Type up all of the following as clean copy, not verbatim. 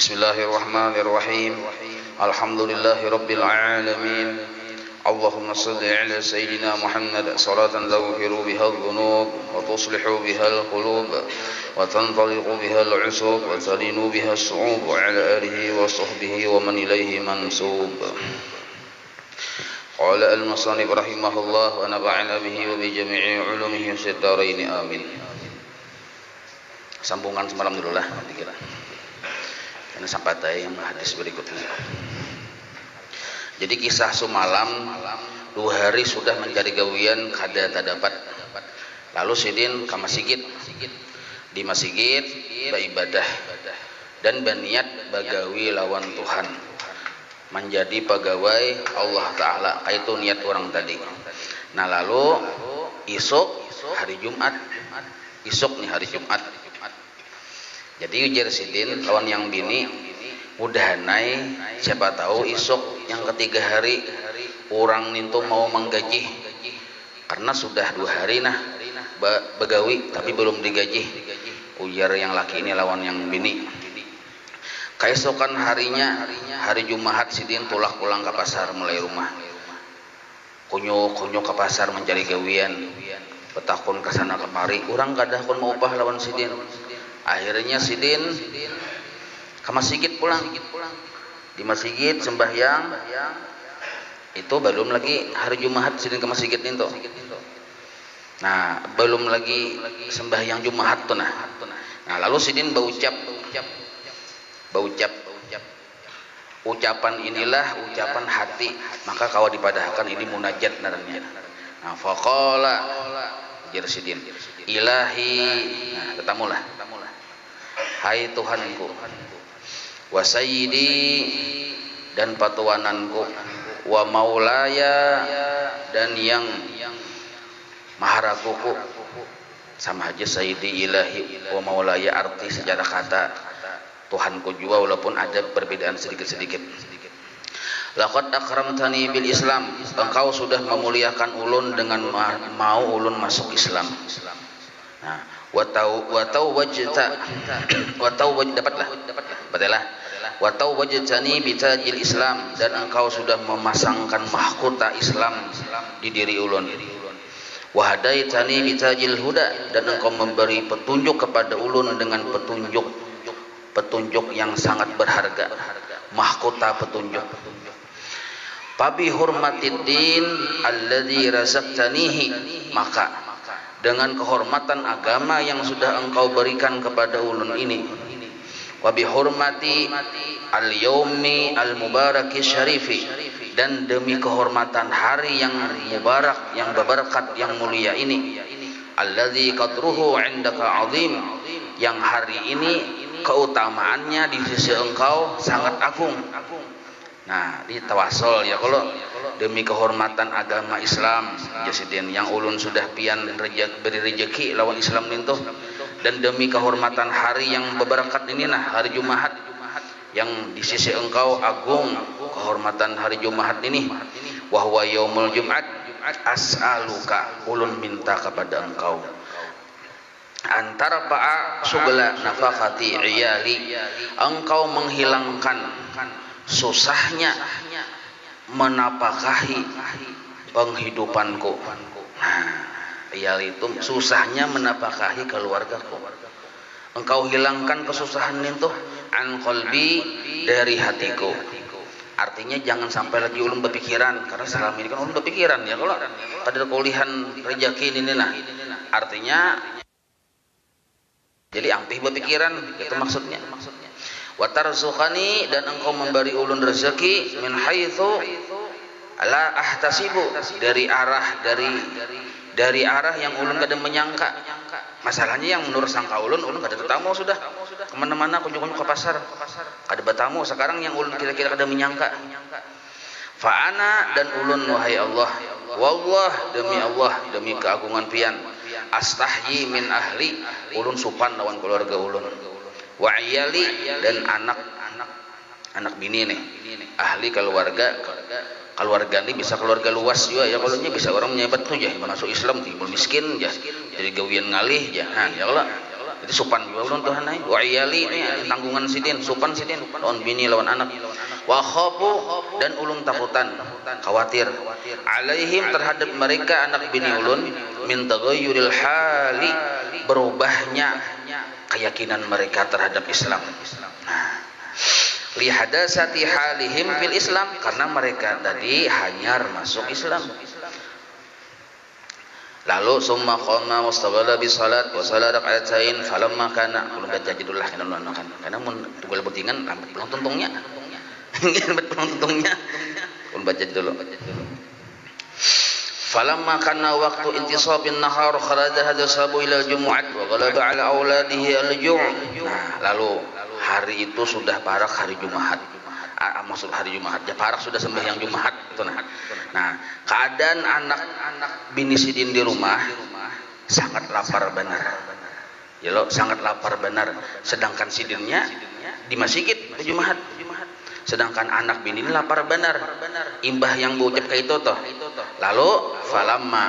Bismillahirrahmanirrahim. Alhamdulillahirabbil alamin. Allahumma shalli ala sayyidina Muhammad salatan taghfiru biha adh-dhunub wa tuslihu biha al-qulub wa tantaliqu biha al-'usub wa talinu biha as-su'ub wa ala alihi wa sahbihi wa man ilayhi mansub. Qala al-musannif rahimahullah wa nafa'ana bihi wa bi jami'i 'ulumihi fid dharain amin. Sambungan semalam dulu lah dikira. Ini sampai yang hadis berikutnya. Jadi kisah semalam 2 hari sudah mencari gawian kada dapat. Lalu sidin ke masjid. Di masjid beribadah dan berniat bagawi lawan Tuhan. Menjadi pegawai Allah Ta'ala. Itu niat orang tadi. Nah lalu isuk hari Jumat. Isuk nih hari Jumat. Jadi ujar sidin lawan yang bini udah naik siapa tahu isuk yang ketiga hari orang itu mau menggaji karena sudah 2 hari nah begawi tapi belum digaji. Ujar yang laki ini lawan yang bini. Keesokan harinya hari Jumat sidin tulak pulang ke pasar mulai rumah. Kunyo ke pasar mencari gawian. Petakun kesana kemari. Orang kadah pun mau upah lawan sidin. Akhirnya sidin ke masjid pulang. Di masjid sembahyang itu belum lagi hari Jumat sidin ke masjid itu. Nah belum lagi sembahyang Jumat tuh nah lalu sidin berucap ucapan inilah ucapan hati maka kau dipadahkan ini munajat namanya. Nah faqala jar sidin ilahi nah tetamulah hai Tuhanku wa sayyidi dan patuananku wa maulaya dan yang maharaguku. Sama aja sayyidi ilahi wa maulaya arti secara kata Tuhanku juga walaupun ada perbedaan sedikit-sedikit. Laqad akramtani bil Islam, engkau sudah memuliakan ulun dengan mau ulun masuk Islam. Nah Watau wajtani bitajil Islam dan engkau sudah memasangkan mahkota Islam di diri ulun. Wahadaitani bitajil huda dan engkau memberi petunjuk kepada ulun dengan petunjuk yang sangat berharga, mahkota petunjuk. Fabi hurmatiddin alladzi razaqtanihi, maka dengan kehormatan agama yang sudah engkau berikan kepada ulun ini, wa bi hurmati al-yaumi al-mubaraki syarifi, dan demi kehormatan hari yang mubarak, yang berberkat, yang mulia ini, alladzi qadruhu 'indaka 'azim, yang hari ini keutamaannya di sisi engkau sangat agung. Nah di tawasul ya kalau demi kehormatan agama Islam jasidin yang ulun sudah pian beri rezeki lawan Islam itu, dan demi kehormatan hari yang berberkat ini nah hari Jumat yang di sisi engkau agung kehormatan hari Jumat ini, wa huwa yaumul Jumat as'aluka, ulun minta kepada engkau antara pa'a sugla nafaqati iyali, engkau menghilangkan susahnya menapakahi penghidupanku. Nah, iyali itu susahnya menapakahi keluargaku. Engkau hilangkan kesusahan itu an qalbi, dari hatiku. Artinya jangan sampai lagi ulun berpikiran, karena selama ini kan ulun berpikiran ya kalau pada kulihan rezeki ini nah. Artinya jadi ampih berpikiran itu maksudnya. Wa tarzuqani, dan engkau memberi ulun rezeki min haitsu la ahtasibu, dari arah yang ulun kada menyangka. Masalahnya yang menurut sangka ulun kada bertamu sudah kemana-mana kunjung-kunjung ke pasar kada bertamu. Sekarang yang ulun kira-kira kada menyangka. Fa ana, dan ulun wahai Allah, wallah demi Allah demi keagungan pian, astahyi min ahli, ulun supan lawan keluarga ulun, wa iyali, dan anak bini nih, ahli keluarga ini bisa keluarga luas juga ya, kalau bisa orang menyebut tuh ya masuk Islam timbul miskin ya, jadi gawian ngalih ya, nah ya Allah Jadi supan juga ulun tuh hanai. Wa iyali ini tanggungan sidin, supan sidin lawan bini lawan anak. Wa khafu dan ulun takutan, khawatir. Alaihim terhadap mereka anak bini ulun min taghayyuril hali, berubahnya keyakinan mereka terhadap Islam. Nah, li hadasati halihim fil Islam, karena mereka tadi hanyar masuk Islam. Lalu summa qama wastaghala bi salat wa salat rakaatain falamma kana ulun baca judullah kana kan karena mun tugul betingan lambat penontonnya lambat penontonnya ulun baca dulu. Falamma kana waqtu intisabin nahar kharaja hadha sabu ila jumu'at wa ghalaba ala auladihi al-ju'. Nah, lalu hari itu sudah parak hari Jumat. Maksud hari Jumat, ya parak sudah sembahyang Jumat itu nah. Keadaan anak bini sidin di rumah sangat lapar benar. Ya lo sangat lapar benar. Sedangkan sidinnya di masjid Jumat. Sedangkan anak bini ini lapar benar. Imbah yang berucap kayak itu toh. Lalu falamma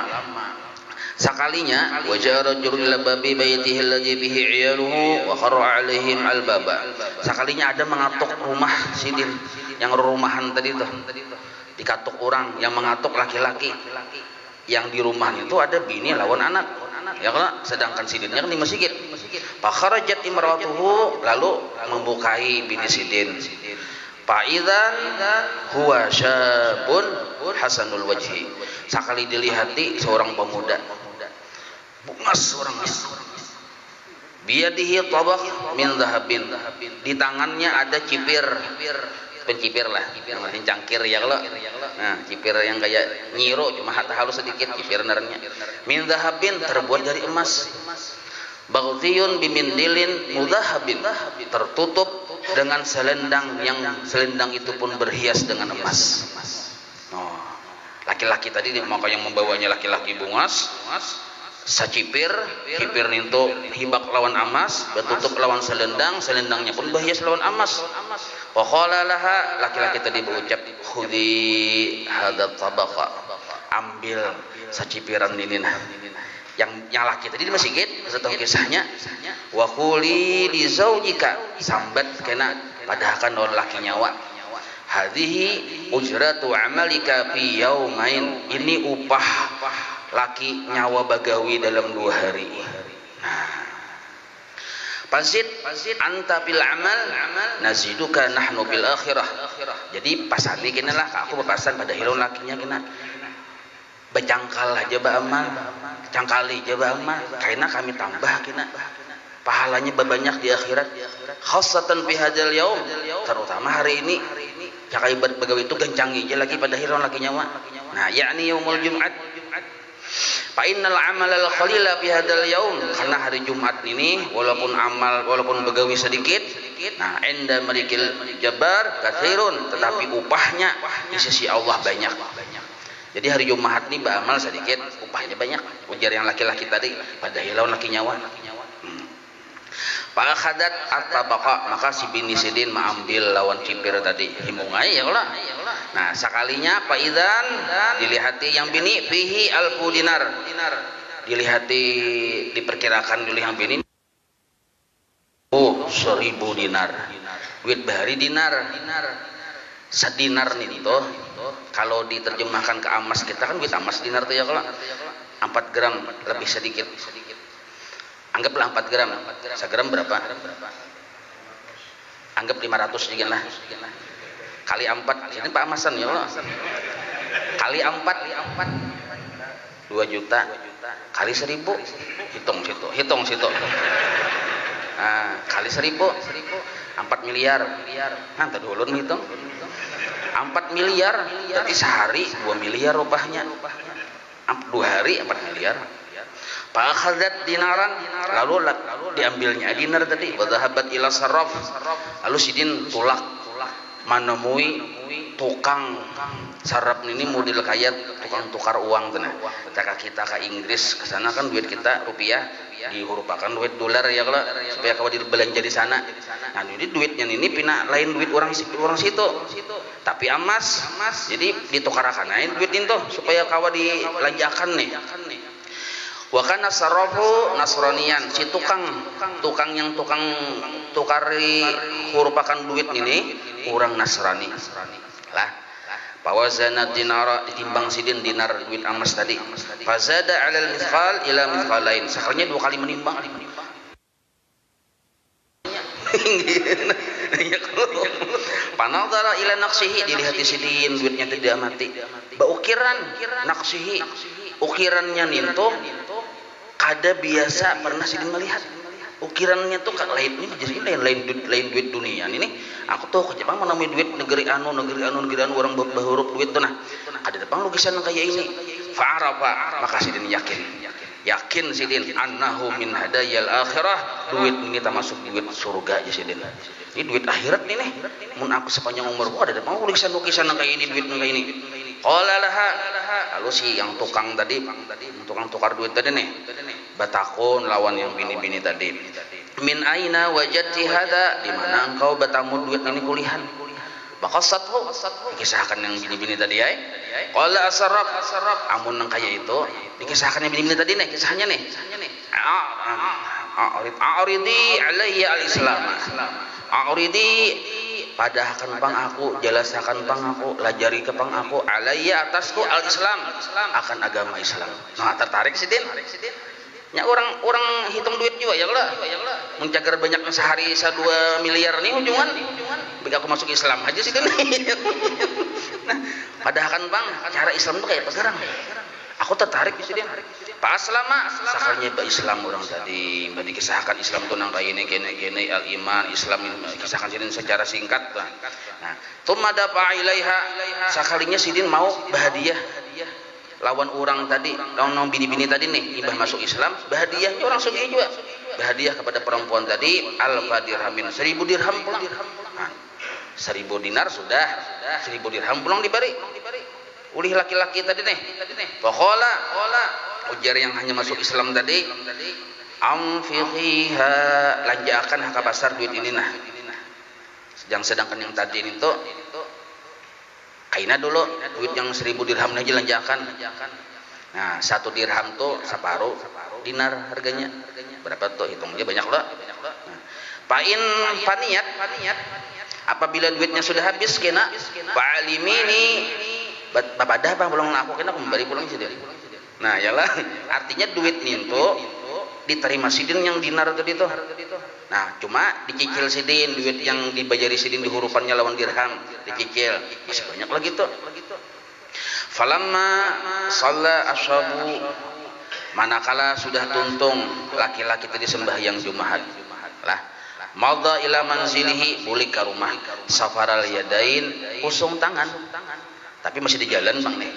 sakalinya wajah rajulun ila babi baitihi alladhi bihi iyaluhu wa kharra alaihim albaba. Sakalinya ada mengatuk rumah sidin yang rumahan tadi tuh. Dikatuk orang yang mengatuk laki-laki. Yang di rumahnya itu ada bini lawan anak. Ya kan? Sedangkan sidinnya kan di masjid. Fa kharajat imratuhu, lalu membukai bini sidin. Fa'idzan huwa syabun hasanul wajhi. Sakali dilihati seorang pemuda bungas orangnya. Biyadihi tabaq min dhahabin. Di tangannya ada cipir. Pencipir lah, yang cangkir ya kalau. Nah, cipir yang kayak nyiro cuma halus sedikit, cipir narnya. Min dhahabin, terbuat dari emas. Baghdiyun bimindilin mudhahabin, tertutup dengan selendang yang selendang itu pun berhias dengan emas. Oh, laki-laki tadi maka yang membawanya laki-laki bungas, sacipir, cipir nintu hibak lawan emas, bertutup lawan selendang, selendangnya pun berhias lawan emas. Wa qala laha, laki-laki tadi berucap, khudhi hadat tabaqa, ambil sacipiran ini nah. Yang laki tadi di masjid setelah kisahnya, wa quli li zaujika, sambat kena padahkan orang laki nyawa, hadhihi ujratu amalika fi yaumain, ini upah laki nyawa bagawi dalam 2 hari. Nah, Pasid anta fil amal naziduka nahnu fil akhirah. Jadi pasani kena lah aku berpasan pada hilon lakinya kena becangkal aja ba amal, cangkali aja ba amal, karena kami tambah kena pahalanya banyak di akhirat. Khassatan fi hadzal yaum, terutama hari ini cakai begawe itu gencangi aja lagi pada hilon lakinya wa. Nah, yakni yaumul Jumat. Fa innal amal al qalila fi hadzal yaum, karena hari Jumat ini walaupun begawi sedikit, nah inda malikil jabbar katsirun, tetapi upahnya di sisi Allah banyak. Jadi hari Jumat ini beramal sedikit, upahnya banyak. Ujar yang laki-laki tadi pada hilau laki nyawa. Pak khadat at-tabaqa, maka si bini sidin mengambil lawan cipir tadi himungai ya Allah. Nah, sekalinya Pak Idan dilihati yang bini fihi alfu dinar. Dilihati diperkirakan dulu yang bini 1000 dinar. Duit bahari dinar. Sedinar nih itu kalau diterjemahkan ke emas kita kan duit emas dinar tuh ya kalau 4 gram lebih sedikit. Anggaplah 4 gram. 1 gram berapa? Anggap 500 juga lah. Kali 4, ini Pak Amasan ya Allah. Kali 4 2 juta. Kali 1000 hitung situ. Nah, kali 1000 4 miliar. Nah, tadi ulun hitung. 4 miliar, berarti sehari 2 miliar rupanya. 2 hari 4 miliar. Pak khadat dinaran, lalu diambilnya dinar tadi. Wa dhahabat ila sarraf. Lalu sidin tulak menemui tukang sarap ini model kayak tukang tukar uang tenah. Ketika kita ke Inggris ke sana kan duit kita rupiah dihurupakan duit dolar ya kalau supaya kalau dibelanja di sana. Nah, jadi duitnya ini pina lain duit orang situ. Tapi emas jadi ditukarakan lain duit itu supaya kawa dibelanjakan nih. Wa kana sarrafu nasranian, si tukang yang tukari hurupakan duit ini orang Nasrani lah. Fawazana dinara, ditimbang sidin dinar duit emas tadi. Fazada 'alal mithqal ila mithqalain, sakarnya 2 kali menimbang. Panadara ila naqsihi, dilihat sidin duitnya tidak mati. Ba ukiran naqsihi, ukirannya ninto kada biasa pernah sidin melihat. Ukirannya tuh lain ini jadi lain duit dunia ini. Aku tuh ke Jepang menemui duit negeri anu orang berhuruf duit tuh nah. Ada Jepang lukisan kayak ini. Fa'arafa, maka sidin yakin sidin annahu min hadayal akhirah, duit ini termasuk duit surga aja sidin. Ini duit akhirat nih. Mun aku sepanjang umurku ada Jepang lukisan kayak ini, duit kayak ini. Qala laha, lalu si yang tukang tukar duit tadi nih batakun lawan yang bini-bini tadi, min aina wajadti hada, di mana engkau batamu duit ini kulihan? Baqasathu, dikisahkan yang bini-bini tadi ya. Qala asarraf, amun nang kaya itu dikisahkan yang bini-bini tadi nih, kisahnya nih. A'ridi alayya al-islam. A'ridi, padahkan pang aku, jelasakan pang aku, lajari ke pang aku, alayya atasku al-islam, akan agama Islam. Nah, tertarik sidin. Ya orang hitung duit juga ya lah. Mencagar banyak sehari 2 miliar nih ujungan. Begitu aku masuk Islam aja sidin. Nah, padahkan bang, cara Islam tuh kayak pegarang. Aku tertarik sidin. Pak Aslama, sakalnya ba Islam orang tadi, ba dikisahkan Islam tuh nang kayak ini kene al-iman Islam, kisahkan sidin secara singkat bang. Nah, tumada fa ilaiha, sakalinya sidin mau bahadiah lawan orang tadi, lawan bini-bini tadi nih, ibah masuk Islam, bahadiahnya orang sugih juga. Bahadiah kepada perempuan tadi alfa dirhamin, 1000 dirham pulang. Nah, 1000 dinar sudah, 1000 dirham pulang dibari. Ulih laki-laki tadi nih. Faqala, ujar yang hanya masuk Islam tadi, amfiqiha, lanjakan hak pasar duit ini nah. Sedangkan yang tadi ini tuh kaina dulu duit yang 1000 dirham aja lanjakan. Nah, 1 dirham tuh separuh dinar harganya. Berapa tuh hitungnya banyak loh. Nah, paniat apabila duitnya sudah habis kena fa'alimini, bapak dah bang belum aku kena kembali pulang sidin. Nah, yalah artinya duit ninto diterima sidin yang dinar tadi tuh. Nah, cuma dicicil sidin duit yang dibajari sidin di hurufannya lawan dirham, dicicil masih banyak lagi tuh. Falamma shalla ashabu, manakala sudah tuntung laki-laki tadi sembahyang Jumat lah, madha ila manzilihi, balik ke rumah, safaral yadain, usung tangan, tapi masih di jalan bang nih,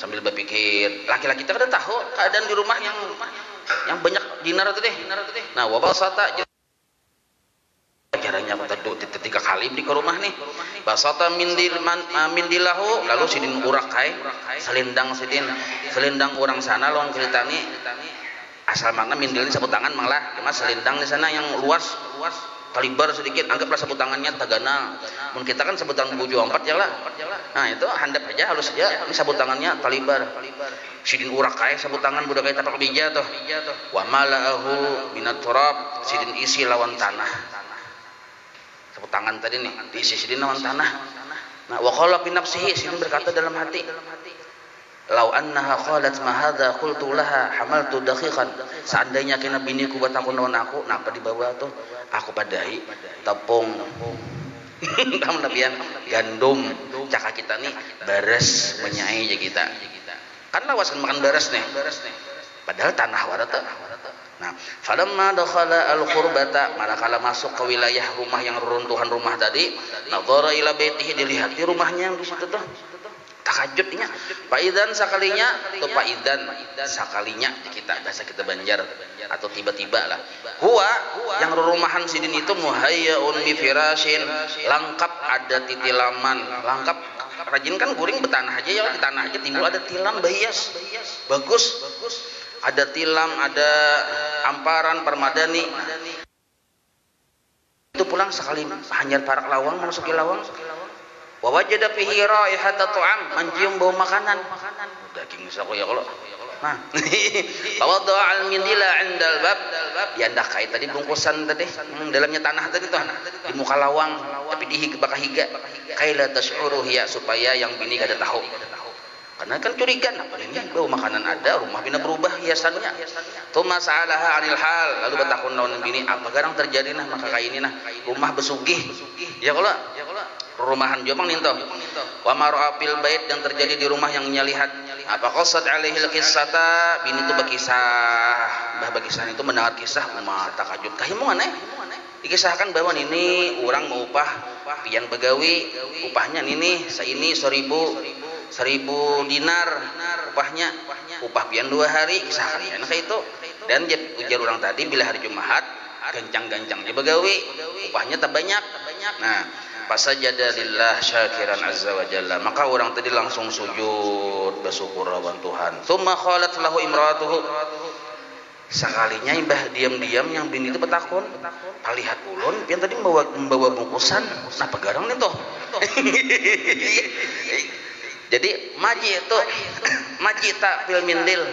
sambil berpikir laki-laki kita udah tahu keadaan di rumah yang banyak dinar itu deh. Nah, wabasata caranya aku terduk 3 kali di ke rumah nih. Basata mindilahu, lalu sidin urak kai selendang sidin, selendang orang sana lawan ceritani asal makna mindil ini sapu tangan malah, cuma selendang di sana yang luas kaliber sedikit, anggaplah sapu tangannya tagana. Mun kita kan sapu tangan buju 4 ya lah. Nah, itu handap aja halus saja. Ini sapu tangannya kaliber. Sidin urak kai sapu tangan budak kayak tapak bija tuh. Wa mala'ahu minat turab, sidin isi lawan tanah. Sapu tangan tadi nih diisi sidin lawan tanah. Nah, wa qala fi nafsihi, sidin berkata dalam hati, lau annaha qalat ma hadza qultu laha hamaltu daqiqan, seandainya kena biniku buat aku naon aku, napa dibawa tuh aku padahi tepung kamu nabian gandum caka kita nih beres menyai aja kita kan lawas kan makan beres nih padahal tanah warata. Nah, falamma dakhala al-qurbata, manakala masuk ke wilayah rumah yang reruntuhan rumah tadi, nadhara ila baitihi, dilihat di rumahnya yang di situ tuh. Takajudnya paidan sakalinya atau paidan sakalinya kita bahasa kita Banjar atau tiba-tiba lah. Huwa yang rumahan sidin itu muhayyaun bi firashin, lengkap ada titilaman, lengkap rajin kan guring betanah aja ya, di tanah aja timbul ada tilam bias bagus. Ada tilam, ada amparan permadani. Itu pulang sekali hanyar parak lawang masuki lawang. Wa wajada fihi raihata ta'am, mencium bau makanan. Daging sako ya kalau. Nah. Tawadda al-mindila 'indal bab. Ya ndak kait tadi bungkusan tadi, dalamnya tanah tadi tuh. Di muka lawang, tapi di bakahiga. Kaila tash'uru hiya, supaya yang bini kada tahu. Karena kan curiga, apa ini bau makanan ada, rumah bina berubah hiasannya. Tuma sa'alaha 'anil hal, lalu batakun naon bini, apa garang terjadi nah maka kayak ini nah, rumah besugih. Ya kalau rumahan jomang ninto. Wa mar'afil bait, yang terjadi di rumah yang nyalihat. Apa qasad alaihil qissata, bini itu berkisah. Bah berkisah itu mendengar kisah umat takajub. Kahimungan dikisahkan bahwa ini orang mau upah pian begawi, upahnya ini saini 1000 dinar upahnya, upah pian 2 hari, kisahkan ya kayak itu. Dan ujar orang tadi bila hari Jumat gancang-gancang dia begawi, upahnya tak banyak. Nah, fasajada lillah syakiran azza wa jalla, maka orang tadi langsung sujud bersyukur lawan Tuhan. Tsumma qalat lahu imratuhu, sekalinya imbah diam-diam yang bini itu betakon, palihat ulun pian tadi membawa bungkusan, nah pegarang nih toh. Jadi maji tak fil mindil.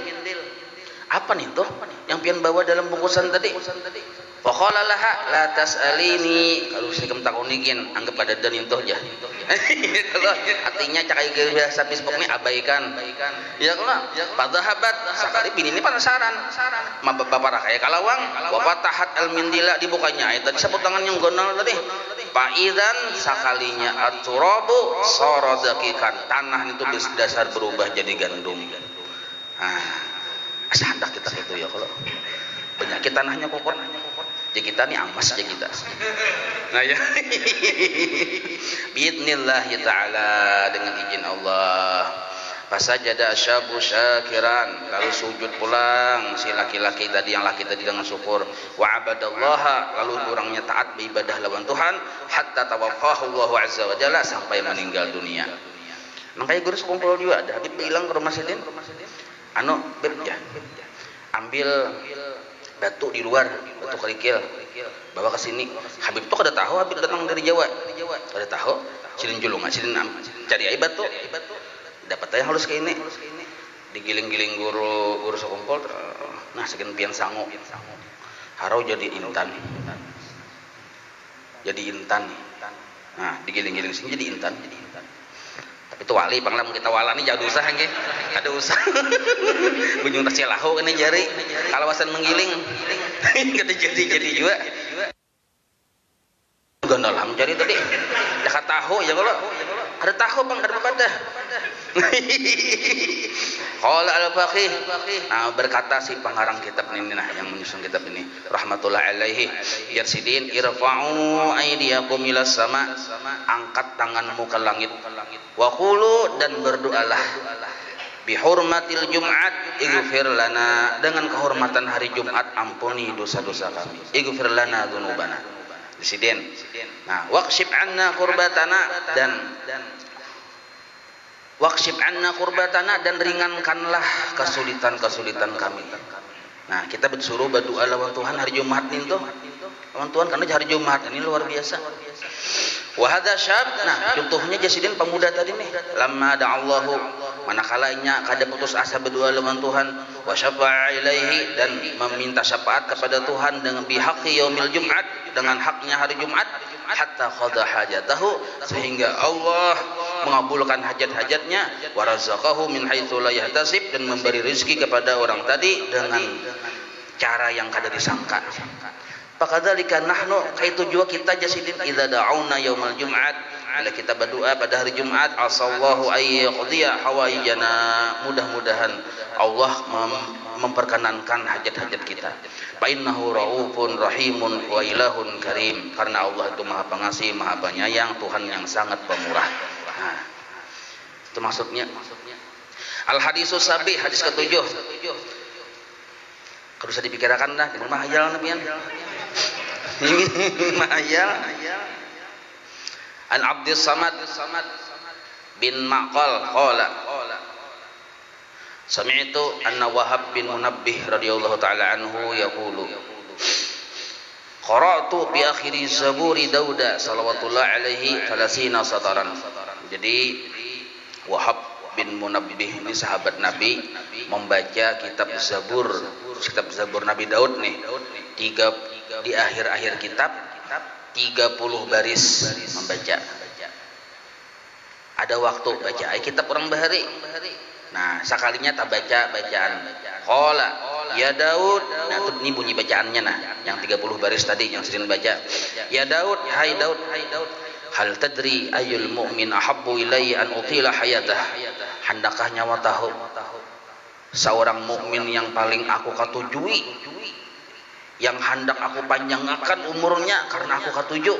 Apa nih tuh yang pian bawa dalam bungkusan tadi? Faqala laha la tas'alini, kalau saya takunikin anggap ada dan itu aja. Kalau artinya cakai biasa Facebook ini abaikan. Ya kalau padhahabat sakali bini ini penasaran. Ma bapak kayak kalawang wa fatahat al mindila, dibukanya tadi sabut tangan yang gonal tadi. Faidan sakalinya aturabu saradakikan, tanah itu dasar berubah jadi gandum. Nah, asandak kita itu ya kalau penyakit tanahnya kokot. Jadi kita nih amas aja kita. Nah ya. Biidznillah ta'ala, dengan izin Allah. Fasajada asyabu syakiran, lalu sujud pulang si laki-laki tadi, yang laki tadi dengan syukur. Wa abadallaha, lalu orangnya taat beribadah lawan Tuhan hatta tawaffahu Allahu azza wa jalla, sampai meninggal dunia. Makanya guru sekumpul juga ada Habib bilang ke rumah Sidin, Beb ya, ambil batu di luar, batu kerikil, bawa ke sini. Habib tuh kada tahu Habib datang dari Jawa, kada tahu. Silin julung, silin cari air batu, dapat aja halus kayak ini. Digiling-giling guru sekumpul, nah sekian pian sangu, harau jadi intan. Nah digiling-giling sini jadi intan. Itu wali panglam kita walani jauh usah nggih, ada usah. Bunjung tas lahu kene jari kalau wasan menggiling kada jadi juga gondolam jari tadi dah tahu ya kalau ada tahu bang ada pada. Qala al-faqih, nah berkata si pengarang kitab ini, nah yang menyusun kitab ini rahmatullah alaihi, Yarsidin, irfa'u aydiyakum ilas sama, angkat tanganmu ke langit, wa qulu, dan berdoalah, bihurmatil Jum'at ighfir lana, dengan kehormatan hari Jumat ampuni dosa-dosa kami, ighfir lana dzunubana. Yarsidin. Nah, waqshib anna qurbatana, dan waqshib anna qurbatana, dan ringankanlah kesulitan kami. Nah, kita disuruh berdoa lawan Tuhan hari Jumat nih tuh. Lawan Tuhan karena hari Jumat ini luar biasa. Wa hadza syab, nah contohnya Jasidin pemuda tadi nih. Lamma da'allahu, manakalanya kada putus asa berdoa lawan Tuhan, wa syafa'a ilaihi, dan meminta syafaat kepada Tuhan dengan bihaqqi yaumil Jum'at, dengan haknya hari Jumat, hatta qada hajatahu, sehingga Allah mengabulkan hajat-hajatnya, wa razaqahu min haitsu la yahtasib, dan memberi rezeki kepada orang tadi dengan cara yang kada disangka. Fakadzalika nahnu, kaitu juga kita Jasidin, idza da'auna yaumal Jum'at, bila kita berdoa pada hari Jumat, asallahu ayyaqdiya hawaijana, mudah-mudahan Allah memperkenankan hajat-hajat kita. Fa innahu raufun rahimun wa ilahun karim, karena Allah itu Maha Pengasih, Maha Penyayang, Tuhan yang sangat pemurah. Nah, itu maksudnya. Al hadisus sabi, hadis ke-7. Kalau bisa dipikirkan dah, di rumah hayal nabian. Ini mahayal. An Abdus Samad bin Maqal qala sami'tu anna Wahab bin Munabbih radhiyallahu ta'ala anhu yaqulu qara'tu bi akhiri zaburi Dauda salawatullah alaihi 30 sataran. Jadi Wahab bin Munabbih ini sahabat Nabi membaca kitab Zabur Nabi Daud nih. Di akhir-akhir kitab 30 baris membaca. Ada waktu baca kitab orang bahari. Nah, sekalinya tak baca bacaan. Qala ya Daud. Nah, ini bunyi bacaannya nah, yang 30 baris tadi yang sering baca. Ya Daud, hai Daud. Hal tadri ayul mu'min ahabbu ilayya an utila hayatah. Hendakah nyawa tahu seorang mukmin yang paling aku katujui, yang hendak aku panjangkan umurnya karena aku katuju.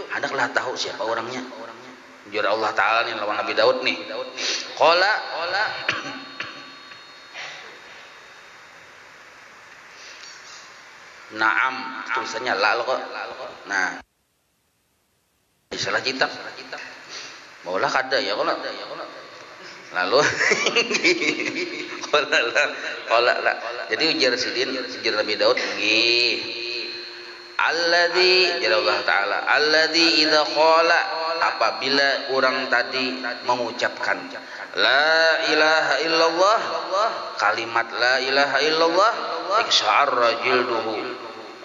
Hendaklah tahu siapa orangnya. Jujur Allah Ta'ala nih lawan Nabi Daud nih. Qala Naam, tulisannya la kok. Nah, salah kitab. Maulah kada ya kalau. Lalu qala. Jadi ujar sidin, ujar Nabi Daud nggih. Alladzi jalla Allah Ta'ala, alladzi idza qala, apabila orang tadi mengucapkan la ilaha illallah, kalimat la ilaha illallah, iksya'arra jilduhu,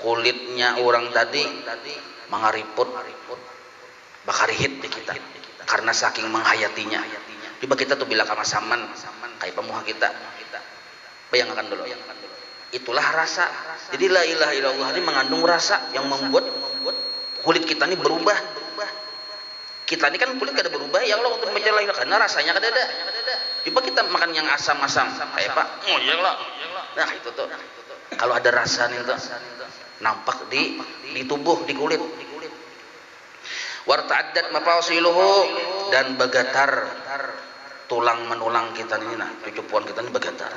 kulitnya orang tadi mengariput, bakarihit di kita karena saking menghayatinya. Coba kita tuh bila kamasaman kayak pemuha kita, bayangkan dulu, itulah rasa. Jadi la ilaha illallah ini mengandung rasa yang membuat kulit kita ini berubah. Kita ini kan kulit kada berubah ya Allah untuk membaca la ilaha, karena rasanya kada ada. Coba kita makan yang asam-asam kayak Pak, oh ya Allah. Nah itu tuh kalau ada rasa nih tuh nampak di tubuh, di kulit. Warta'addat mafasiluhu, dan bagatar tulang menulang kita ini, nah cucupuan kita ini bagatar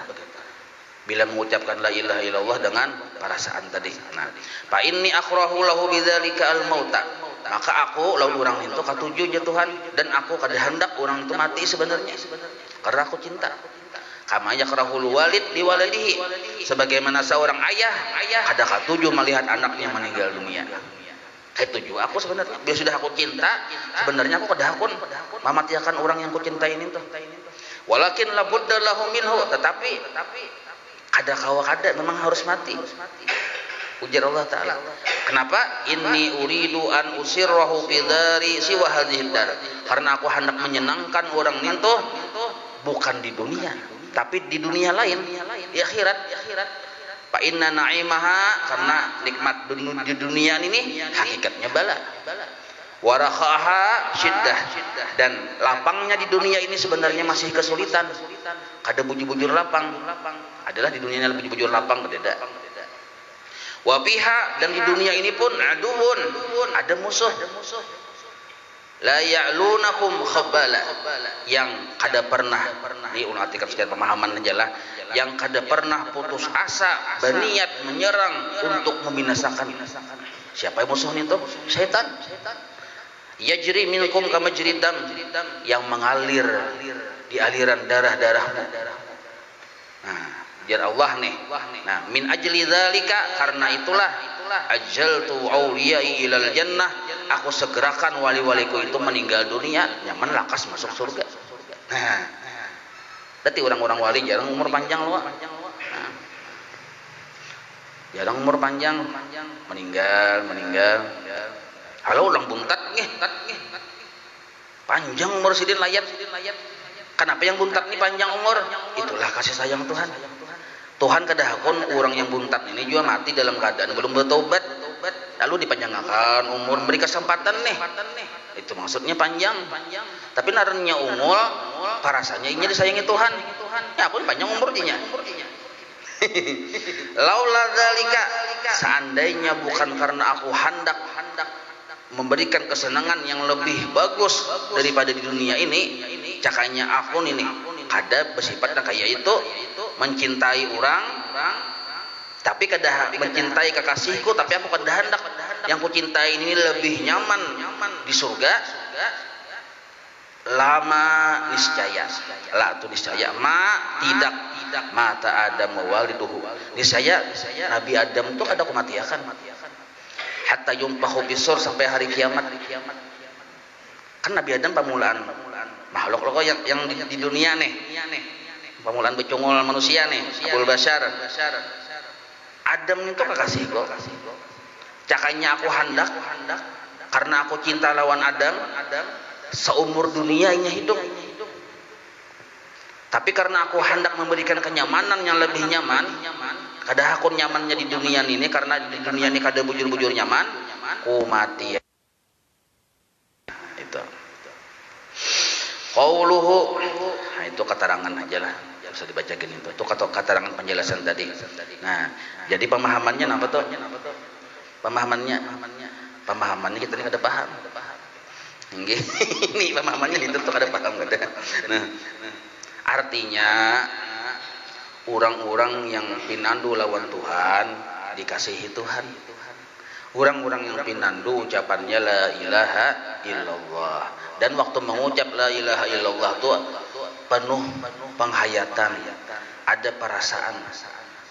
bila mengucapkan la ilaha illallah dengan perasaan tadi. Nah, fa inni akhrahu lahu bidzalika al mauta, maka aku lawan orang itu katuju ya Tuhan, dan aku kada hendak orang itu mati sebenarnya karena aku cinta. Kama yakrahul walid li waladihi, sebagaimana seorang ayah kada katuju melihat anaknya meninggal dunia. Kayak tuju aku sebenarnya, bila sudah aku cinta sebenarnya aku kada hakun mematikan orang yang ku cintai ini tuh. Walakin la budda lahu minhu, tetapi ada kawa kada memang harus mati. Ujar Allah Ta'ala, kenapa? Inni uridu an usirrahu fi dari siwa hadhihi dar, karena aku hendak menyenangkan orang itu bukan di dunia tapi di dunia lain, di akhirat. Fa inna na'imaha, karena nikmat di dunia ini hakikatnya bala. Warakhaha syiddah, dan lapangnya di dunia ini sebenarnya masih kesulitan. Kada bujur-bujur lapang, adalah di dunia ini bujur-bujur lapang berbeda. Wa fiha, dan di dunia ini pun aduun, ada musuh. La ya'lunakum khabala, yang kada pernah, ini unatikan sekian pemahaman ajalah, yang kada pernah putus asa berniat menyerang untuk membinasakan. Siapa yang musuh itu? Setan. Yajri minkum kama majri dam, yang mengalir di aliran darah-darahmu. Nah, jar Allah nih. Nah, min ajli dzalika, karena itulah ajaltu auliyai ilal jannah, aku segerakan wali-waliku itu meninggal dunia nyaman lakas masuk surga. Nah, berarti orang-orang wali jarang umur panjang loh. Nah, jarang umur panjang, meninggal. Halo ulang buntat nih, panjang umur sidin layat. Kenapa yang buntat ini panjang umur? Itulah kasih sayang Tuhan. Tuhan kada hakun orang yang buntat ini juga mati dalam keadaan belum bertobat, lalu dipanjangkan umur, beri kesempatan nih. Itu maksudnya panjang. Tapi narenya umur, parasanya ini disayangi Tuhan. Ya pun panjang umur dinya. Laula dzalika, seandainya bukan karena aku hendak memberikan kesenangan yang lebih bagus daripada di dunia ini, cakanya aku ini kada bersifat kayak itu, mencintai orang tapi kada mencintai kekasihku, tapi aku kada hendak yang ku cintai ini lebih nyaman di surga. Lama niscaya, la tu niscaya, tidak mata Adam waliduhu, niscaya Nabi Adam itu kada kumatiakan hatta yumpahu bisur, sampai hari kiamat. Kan Nabi Adam pamulaan makhluk lo yang di dunia nih, pamulan becungul manusia nih, Abul Bashar. Adam itu kekasih kok. Cakanya aku hendak karena aku cinta lawan Adam, seumur dunia ini hidup. Tapi karena aku hendak memberikan kenyamanan yang lebih nyaman, kada aku nyamannya di dunia ini karena di dunia ini kada bujur-bujur nyaman, ku mati. Itu. Qauluhu, nah itu keterangan aja lah, bisa dibaca gini tuh. Itu keterangan penjelasan tadi. Nah, jadi pemahamannya apa tuh? Pemahamannya kita ini kada paham. Ini pemahamannya itu tuh kada paham kada. Nah, artinya orang-orang yang pinandu lawan Tuhan dikasihi Tuhan. Orang-orang yang pinandu ucapannya la ilaha illallah. Dan waktu mengucap la ilaha illallah itu penuh penghayatan. Ada perasaan.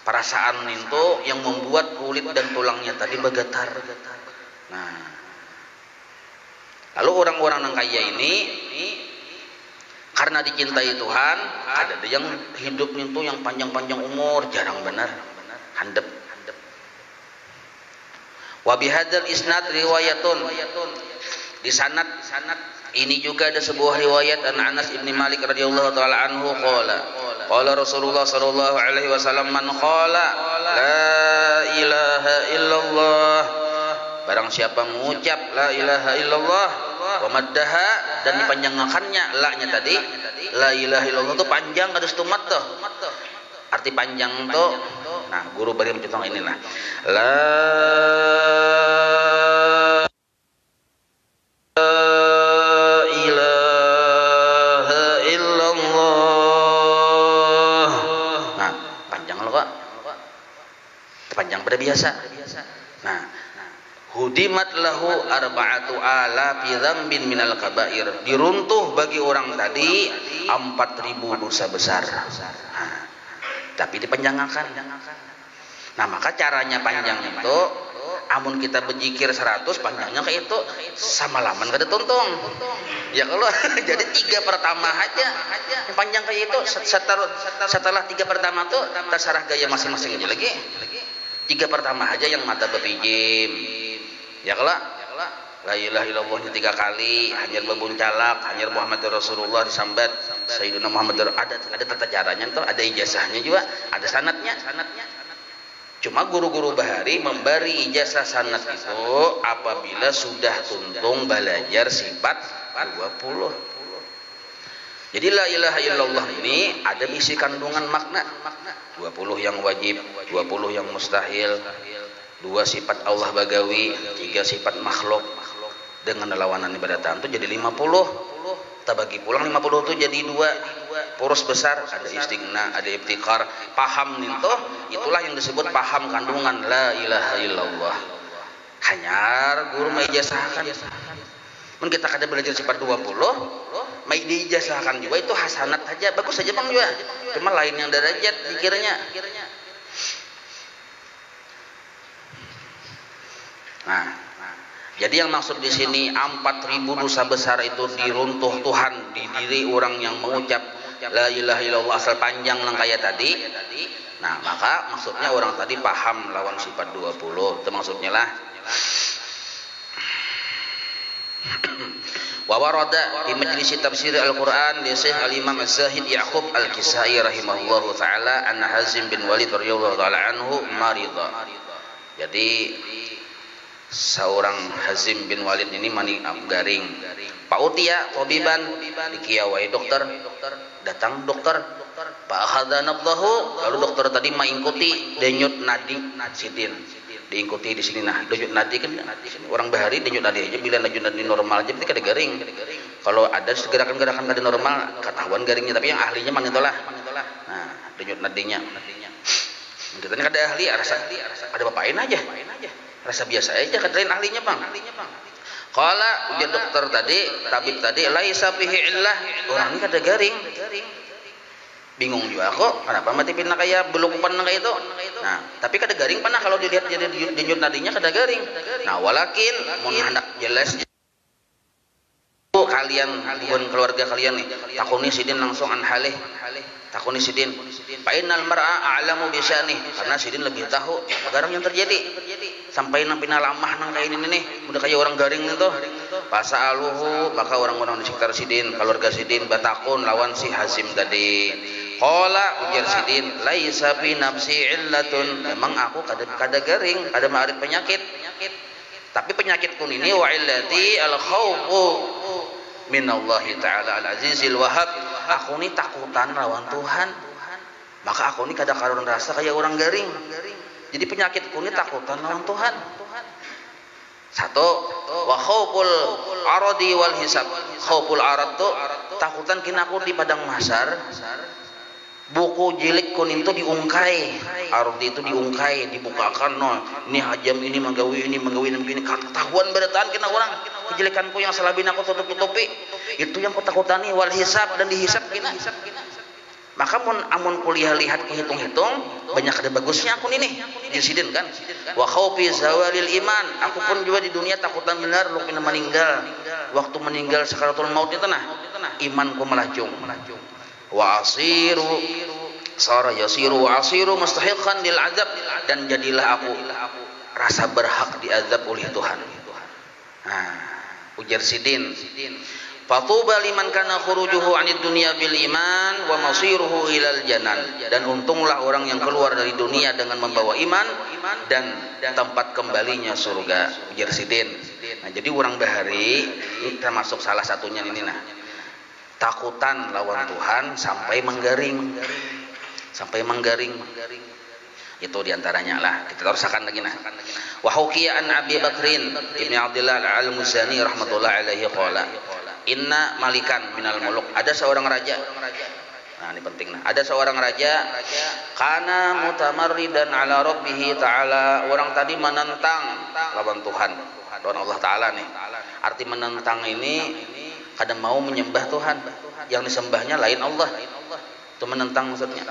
Perasaan itu yang membuat kulit dan tulangnya tadi bergetar. Nah, lalu orang-orang yang kaya ini karena dicintai Tuhan, ada yang hidupnya itu yang panjang-panjang umur, jarang benar, handep. Wa bihadzal isnad riwayatun. Di sanad ini juga ada sebuah riwayat an Anas bin Malik radhiyallahu taala anhu qala Rasulullah sallallahu alaihi wasallam man qala la ilaha illallah, barang siapa mengucap la ilaha illallah wa maddaha dan dipanjangkannya la-nya tadi, la ilaha illallah itu panjang kada setumat tuh. Arti panjang tuh, nah guru beri mencontoh ini lah. La ilaha illallah. Nah, panjang loh kok. Panjang pada biasa. Nah, hudimat lahu arba'atu alafi dzambin minal kabair. Diruntuh bagi orang tadi 4.000 dosa besar. Nah, tapi dipanjangkan. Nah, maka caranya panjang itu amun kita berzikir 100 panjangnya kayak itu sama laman kada tuntung. Ya kalau jadi 3 pertama aja yang panjang kayak itu setelah 3 pertama tuh terserah gaya masing-masing aja lagi. 3 pertama aja yang mata berpijim. Ya kalau la ilaha illallahnya 3 kali, hanyar bebuncalak, hanyar Muhammadur Rasulullah disambat Sayyidina Muhammad, ada tata caranya tuh, ada ijazahnya juga, ada sanadnya. Cuma guru-guru bahari memberi ijazah sanad itu apabila sudah tuntung belajar sifat 20. Jadi la ilaha illallah ini ada isi kandungan makna 20 yang wajib, 20 yang mustahil, 2 sifat Allah bagawi, 3 sifat makhluk. Dengan lawanan ibadatan itu jadi 50. Kita bagi pulang 50 itu jadi 2 poros besar, ada istighna, ada ibtikar. Paham itu, itulah yang disebut paham kandungan la ilaha illallah. Hanyar guru maijazahkan. Men kita kada belajar sifat 20, mai diijazahkan juga itu hasanat aja, bagus saja Bang juga. Cuma lain yang derajat dikiranya. Nah, jadi yang maksud di sini 4.000 dosa besar itu diruntuh Tuhan di diri orang yang mengucap la ilaha illallah asal panjang lang kayak tadi. Nah, maka maksudnya orang tadi paham lawan sifat 20. Itu maksudnya lah. Wa warada di majlis tafsir Al-Qur'an li Syekh Al-Imam Az-Zahid Ya'qub Al-Kisai rahimahullahu taala an Hazim bin Walid radhiyallahu taala anhu marida. Jadi seorang Hazim bin Walid ini mani garing. Pak Utia tabiban dikiawai dokter. Datang dokter. Pak Hadanablahu, lalu dokter tadi mengikuti denyut nadi sidin. Diikuti di sini nah. Denyut nadi kan orang bahari denyut nadi aja bila denyut nadi normal aja berarti kada garing. Kalau ada gerakan-gerakan kada normal ketahuan garingnya, tapi yang ahlinya man itulah. Nah, denyut nadinya. Kita ini kada ahli, ada bapain aja. Rasa biasa aja kadain ahlinya Bang. Qala ujar dokter tadi, tabib tadi laisa fihi illah, orang ini kada garing. Bingung juga kok kenapa mati pindah kayak belum pernah kayak itu. Nah, tapi kada garing pernah kalau dilihat jadi denyut nadinya kada garing. Nah, walakin mun hendak jelas kalian pun keluarga kalian nih takuni sidin langsung an halih takuni sidin fa innal mar'a a'lamu bi sya'nih karena sidin lebih tahu perkara yang terjadi sampai nampina lamah nang kayak ini nih udah kayak orang garing itu fasaluhu maka orang-orang di sekitar sidin keluarga sidin batakun lawan si Hasim tadi qala ujar sidin laisa fi nafsi illatun memang aku kada garing kada ma'arif penyakit tapi penyakitku ini wa illati al khaufu minallahi ta'ala al-azizil wahhab aku ini takutan lawan Tuhan maka aku ini kada karuan rasa kayak orang garing jadi penyakitku ini takutan lawan Tuhan satu wa khauful aradi wal hisab khauful arad tuh takutan kina aku di padang mahsyar buku jilid kuning itu diungkai ardi itu diungkai dibukakan no ini hajam ini menggawi begini ketahuan berataan kena orang kejelekanku yang selabin aku tutup-tutupi itu yang kutakutani wal hisab dan dihisab kena maka amun kuliah lihat hitung-hitung banyak ada bagusnya aku ini disidin kan wa khaufi zawalil iman aku pun juga di dunia takutan benar lu pina meninggal waktu meninggal sakaratul maut itu nah imanku melacung wa asiru sara yasiru wa asiru mustahiqan lil azab dan jadilah aku rasa berhak diazab oleh Tuhan. Nah, ujar sidin fatuba liman kana khurujuhu 'anid dunya bil iman wa masiruhu ilal janan dan untunglah orang yang keluar dari dunia dengan membawa iman dan tempat kembalinya surga ujar sidin. Nah, jadi orang bahari ini termasuk salah satunya ini nah takutan lawan Tuhan sampai menggaring itu diantaranya lah kita terusakan lagi nah wa hukiya an Abi Bakrin ibn Abdullah al-Muzani rahmatullah alaihi qala inna malikan minal muluk ada seorang raja nah ini penting nah ada seorang raja kana mutamarridan ala rabbih ta'ala orang tadi menentang lawan Tuhan lawan Allah taala nih arti menentang ini kadang mau menyembah Tuhan yang disembahnya lain Allah itu menentang maksudnya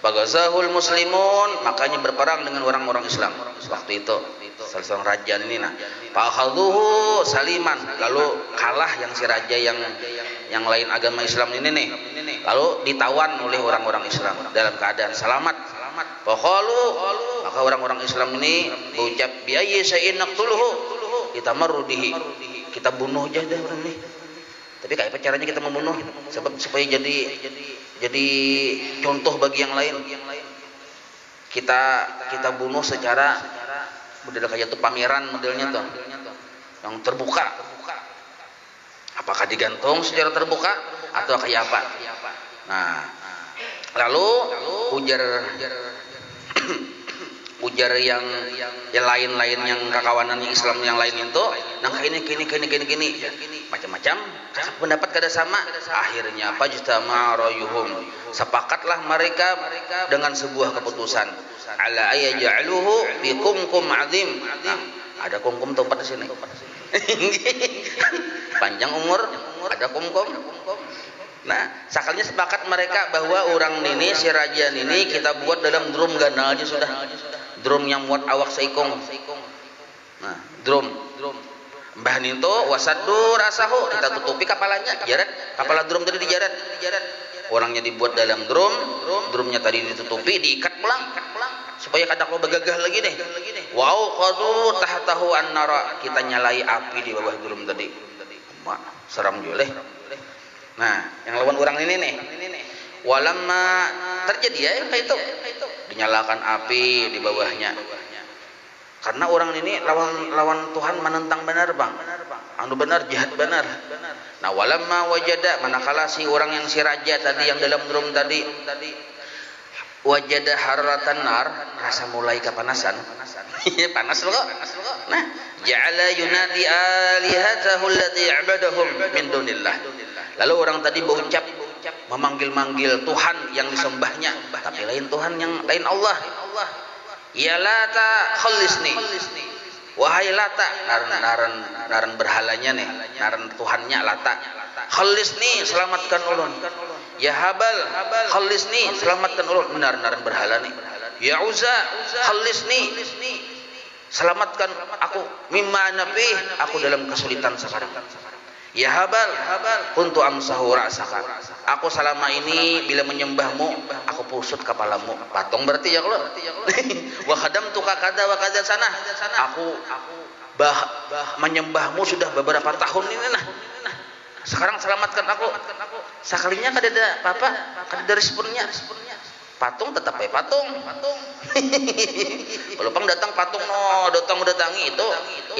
bagazahul muslimun makanya berperang dengan orang-orang Islam waktu itu salah seorang raja ini nah fakhadhuhu saliman lalu kalah yang si raja yang lain agama Islam ini nih lalu ditawan oleh orang-orang Islam dalam keadaan selamat faqalu maka orang-orang Islam ini berucap bi ayyi syai'in naqtuluhu itamarrudihi kita bunuh aja dah orang ini tapi kayak apa caranya kita membunuh sebab supaya jadi contoh bagi yang lain kita bunuh secara model kayak tuh pameran modelnya tuh yang terbuka apakah digantung secara terbuka atau kayak apa nah lalu ujar yang lain-lain yang kakawanan Islam yang lain itu nah kini macam-macam pendapat kada sama akhirnya fajtama rayuhum sepakatlah mereka dengan sebuah keputusan ala ayaj'aluhu bi kumkum azim nah, ada kumkum tempat di sini panjang umur ada kumkum nah sakalnya sepakat mereka bahwa orang ini si raja ini kita buat dalam drum gandal aja sudah drum yang muat awak seikong nah drum mbah itu wasaddu rasahu kita tutupi kepalanya jaret kepala drum tadi dijaret orangnya dibuat dalam drumnya tadi ditutupi diikat pulang supaya kadak lo begagah lagi deh wow qadu tahtahu an-nara kita nyalai api di bawah drum tadi mak seram juga nah yang lawan orang ini nih walamma terjadi ya kayak itu dinyalakan api di bawahnya karena orang ini lawan Tuhan menentang benar bang anu benar jahat benar nah walamma wajada manakala si orang yang si raja tadi yang dalam drum tadi wajada harratan nar rasa mulai kepanasan panas loh nah ja'ala yunadi alihatahu allati i'badahum min dunillah lalu orang tadi berucap memanggil-manggil Tuhan yang disembahnya tapi lain Tuhan yang lain Allah ya lata khallisni wahai lata naran berhalanya nih naran Tuhannya lata khallisni selamatkan ulun ya habal khallisni selamatkan ulun naran berhala nih ya uzza khallisni selamatkan aku mimma nafi aku dalam kesulitan sekarang Ya Habal, kuntu amsahu ra'saka. Aku selama ini bila menyembahmu, aku pusut kepalamu. Patung berarti ya kalau. Wa khadamtuka kada wa kada sana. Aku menyembahmu sudah beberapa tahun ini nah. Sekarang selamatkan aku. Sekalinya kada ada apa-apa, kada ada responnya. Patung tetap patung. Kalau pang datang patung no datangi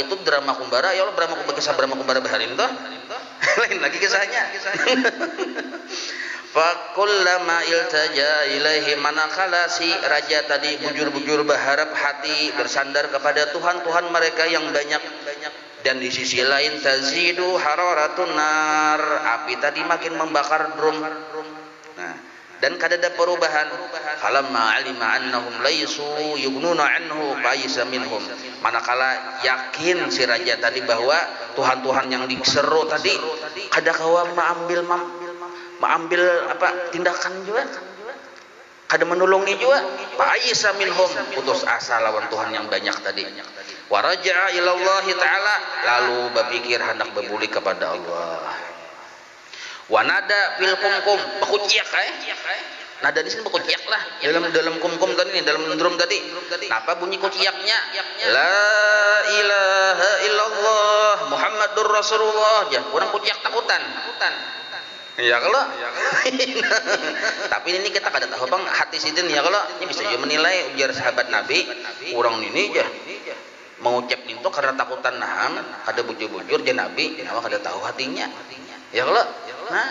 itu drama kumbara ya Allah, drama kumbara kisah drama kumbara baharin toh. Lain lagi kisahnya. Fakullama iltaja ilaihi, manakala si raja tadi bujur-bujur berharap hati bersandar kepada Tuhan mereka yang banyak, dan di sisi lain tazidu hararatun nar, api tadi makin membakar drum. Nah, dan kada ada perubahan. Falamma alima annahum laisu yughnuna anhu faisa minhum, manakala yakin si raja tadi bahwa Tuhan yang diseru tadi kada kawa mengambil apa tindakan juga, kada menolongi juga, faisa minhum, putus asa lawan Tuhan yang banyak tadi. Wa raja'a ila Allah taala, lalu berpikir hendak berbalik kepada Allah. Wanada fil kumkum, bekuciak nada di sini bekuciak lah dalam kumkum tadi nih, dalam drum tadi. Apa bunyi kuciaknya? La ilaha illallah Muhammadur Rasulullah. Ya, orang kuciak takutan. Ya kalau. Tapi ini kita kada tahu bang hati sidin ya kalau. Ini bisa juga menilai ujar sahabat Nabi, orang ini aja mengucap itu karena takutan naham, kada bujur-bujur je Nabi, kenapa kada tahu hatinya. Ya kalau. Nah,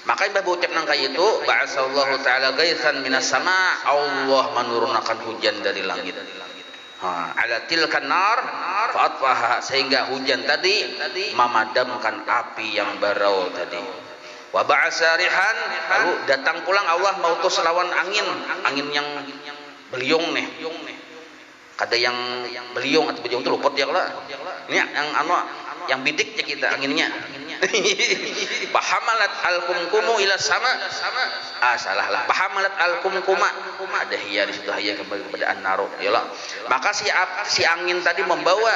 maka imbah ucap nang kaya itu, ba'asallahu ta'ala gaitsan minas sama, Allah menurunkan hujan dari langit. Ala tilkan nar fa'atfaha, sehingga hujan tadi memadamkan api yang barau tadi. Wa ba'asa rihan, lalu datang pulang Allah mautus lawan angin yang beliung nih. Kada yang beliung atau beliung itu luput ya kalau. Ini yang bidik ya kita anginnya. Pahamalat al-kumkumu ila sama. Salah lah. Pahamalat al-kumkuma. Ada hiya di situ, hiya kembali kepada an-naru. Yalah. Maka si angin tadi membawa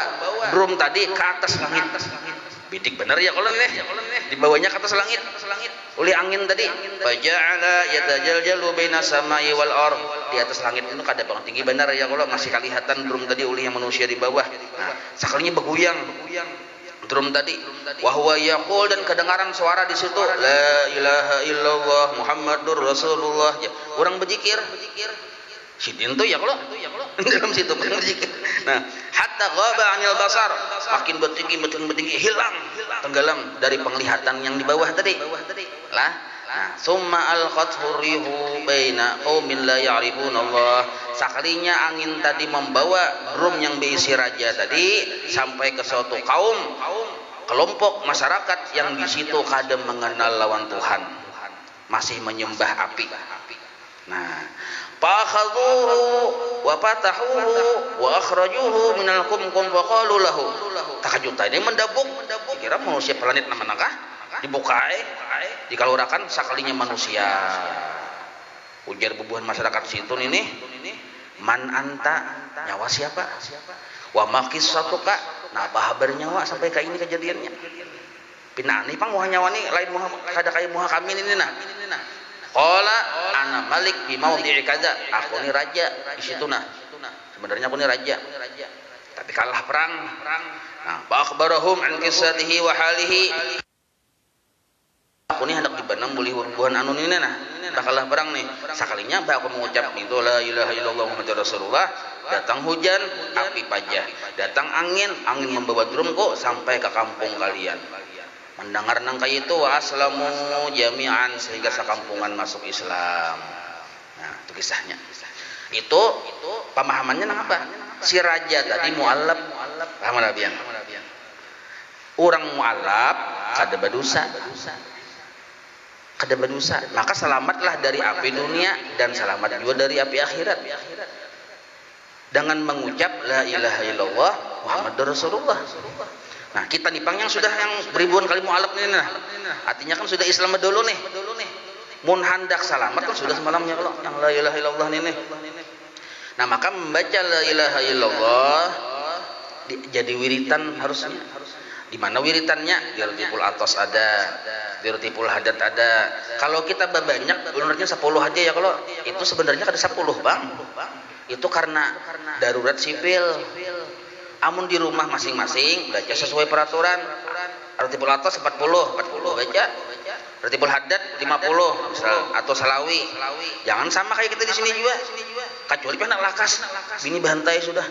drum tadi ke atas langit. Bidik benar ya kalau nih. Dibawanya ke atas langit. Oleh angin tadi. Faja'ala yatajaljalu baina samai wal ard. Di atas langit itu kada bang tinggi benar ya kalau masih kelihatan drum tadi oleh yang manusia di bawah. Nah, sekalinya bergoyang. Drum tadi, wahwa yaqul, dan kedengaran suara di situ, la ilaha illallah Muhammadur Rasulullah. Ya, orang berzikir. Sidin tuh ya kalau dalam situ berzikir. Nah, hatta ghaba 'anil basar, makin bertinggi hilang, tenggelam dari penglihatan yang di bawah tadi. Lah, nah, summa alqathu rihu baina qaumin la ya'rifun Allah. Sekalinya angin tadi membawa drum yang berisi raja tadi sampai ke suatu kelompok masyarakat yang di situ kadang mengenal lawan Tuhan, masih menyembah api. Nah, fakhadhuhu wa fatahuhu wa akhrajuhu minal kumkum wa qalu lahu. Takjutan ini mendabuk, kira manusia planet manakah? Dibukai, dikalurakan sekalinya manusia. Ujar bubuhan masyarakat situ ini, man anta, nyawa siapa? Wa makis satu kak, nah apa habar nyawa sampai kayak ini kejadiannya? Pinani pang muha nyawa ni lain muha kada kayak muha kami ini nah. Qala ana malik bi maudhi'i kaza, aku ni raja di situ nah. Sebenarnya aku ni raja. Tapi kalah perang. Nah, fa akhbarahum an qissatihi wa halihi. Aku ni hendak dibanam boleh buhan anu ini nah. Tak kalah perang nih. Sekalinya bah aku mengucap itu la ilaha illallah Muhammadur Rasulullah, datang hujan, api pajah, datang angin membawa drum kok sampai ke kampung kalian. Mendengar nang kaya itu wa aslamu jami'an, sehingga sekampungan masuk Islam. Nah, itu kisahnya. Itu pemahamannya nang apa? Si raja tadi mu'allab, paham rabian? Orang mu'allab kada berdosa. Kada berdosa, maka selamatlah dari api dunia dan selamat juga dari api akhirat dengan mengucap la ilaha illallah Muhammadur Rasulullah. Nah, kita nih pang yang sudah yang beribuan kali mu'alaf ini nah, artinya kan sudah Islam dulu nih. Mun handak selamat kan sudah semalamnya kalau yang la ilaha illallah ini. Nah, maka membaca la ilaha illallah jadi wiritan harusnya. Di mana wiritannya? Di Rutipul Atos ada, di Rutipul Hadat ada. Kalau kita banyak, menurutnya 10 aja ya. Kalau itu sebenarnya ada 10 bang. Itu karena darurat sipil. Amun di rumah masing-masing baca sesuai peraturan. Rutipul Atos 40 baca. Rutipul Hadat 50 misal, atau Salawi. Jangan sama kayak kita di sini juga. Kecuali anak lakas, bini bantai sudah.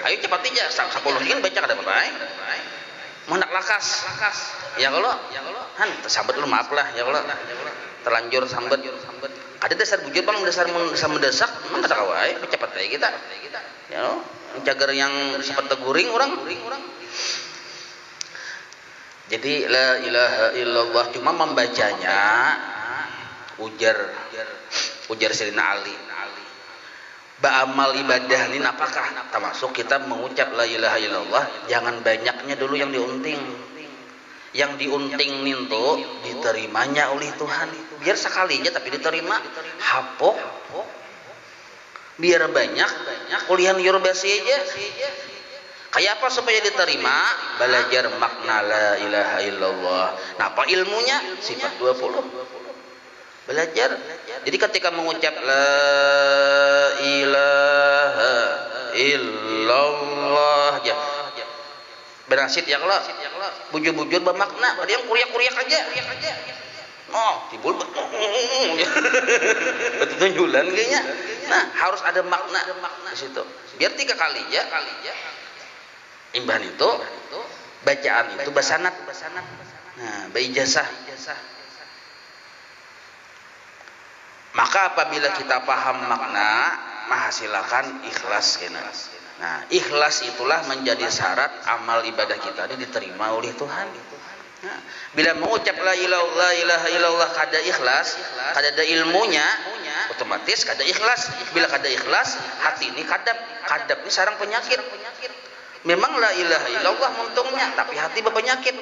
Ayo cepat aja, 10 kan baca ada apa-apa. Menak lakas, ya kalau, han tersambat lu maaf lah, ya kalau terlanjur sambat. Ada dasar bujur bang, dasar mendesak, memang kata kawai, cepat kayak kita, ya lo, cagar yang sempat teguring orang. Jadi la ilaha illallah cuma membacanya ujar Sayyidina Ali. Ba'amal ibadah ini apakah termasuk kita mengucap la ilaha illallah, jangan banyaknya dulu yang diunting. Yang diunting itu diterimanya oleh Tuhan. Biar sekali aja tapi diterima. Hapok. Biar banyak kuliah Yorbasi aja. Kayak apa supaya diterima? Belajar makna la ilaha illallah. Nah, apa ilmunya? Sifat 20. Belajar. Jadi ketika mengucap la ilaha illallah ya berasit ya kalau bujur-bujur bermakna, ada yang kuriak-kuriak aja. Oh, tibul betul julan kayaknya. Nah, harus ada makna di situ. Biar 3 kali ya. Imbahan itu bacaan itu basanat. Nah, baijazah. Maka apabila kita paham makna, menghasilkan ikhlas kena. Nah, ikhlas itulah menjadi syarat amal ibadah kita ini diterima oleh Tuhan. Nah, bila mengucap la ilaha illallah kada ikhlas, kada ada ilmunya, otomatis kada ikhlas. Bila kada ikhlas, hati ini kadap. Kadap ini sarang penyakit. Memang la ilaha illallah untungnya, tapi hati berpenyakit.